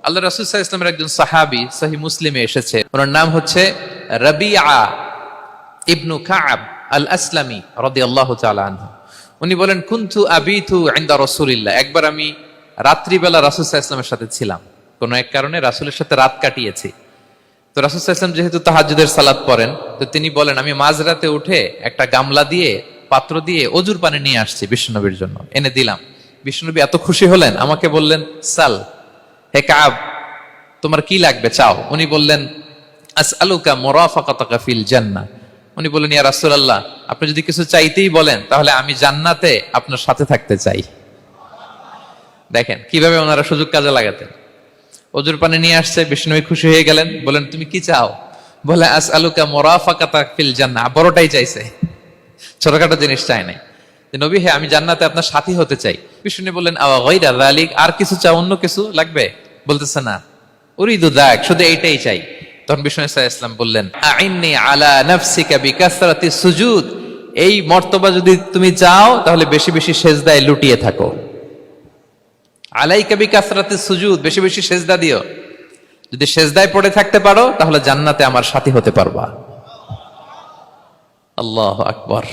আল্লাহ রাসূল সাল্লাল্লাহু আলাইহি ওয়াসাল্লামের একজন সাহাবী সহিহ মুসলিমে এসেছে, ওনার নাম হচ্ছে রাবিআ ইবনু কাব আল আসলামী রাদিয়াল্লাহু তাআলা আনহু। উনি বলেন, কুনতু আবিতু ইনদা রাসূলিল্লাহ, একবার আমি রাত্রিবেলা রাসূল সাল্লাল্লাহু আলাইহি ওয়াসাল্লামের সাথে ছিলাম, কোন এক কারণে রাসূলের সাথে রাত কাটিয়েছি। তো রাসূল সাল্লাল্লাহু আলাইহি ওয়াসাল্লাম যেহেতু তাহাজ্জুদের সালাত পড়েন, তো তিনি বলেন, আমি মাঝরাতে উঠে একটা গামলা দিয়ে পাত্র দিয়ে অজুর পানি নিয়ে আসছি বিশ্বনবীর জন্য, এনে দিলাম। বিশ্বনবী এত খুশি হলেন, আমাকে বললেন, সাল, হে কাব, তোমার কি লাগবে চাও। উনি বললেন, আসআলুকা মুরাফাকাতাকা ফিল জান্নাহ। উনি বললেন, ইয়া রাসূলুল্লাহ, আপনি যদি কিছু চাইতেই বলেন তাহলে আমি জান্নাতে আপনার সাথে থাকতে চাই। দেখেন কিভাবে ওনারা সুযোগ কাজে লাগাতেন। অজুর পানি নিয়ে আসছে, বিষ্ণু খুশি হয়ে গেলেন, বলেন, তুমি কি চাও? বলে, আসআলুকা মুরাফাকাতাকা ফিল জান্নাহ, বড়টাই চাইছে, ছোটখাটো জিনিস চাই নাই। নবী, হে, আমি জান্নাতে আপনার সাথী হতে চাই। বিষ্ণু বললেন, আওয়া গায়রা যালিক, আর কিছু চাও, অন্য কিছু লাগবে? বলতেছে, না, উরিদু যাক, শুধু এইটাই চাই। তখন বিষ্ণু সাল্লাল্লাহু আলাইহি ওয়াসাল্লাম বললেন, আইন্নি আলা নাফসিকা বিকাসরাতি সুজুদ, এই মর্তবা যদি তুমি চাও তাহলে বেশি বেশি সেজদায় লুটিয়ে থাকো। আলাইকা বিকাসরাতি সুজুদ, বেশি বেশি সেজদা দিও। যদি সেজদায় পড়ে থাকতে পারো তাহলে জান্নাতে আমার সাথী হতে পারবা। আল্লাহু আকবার।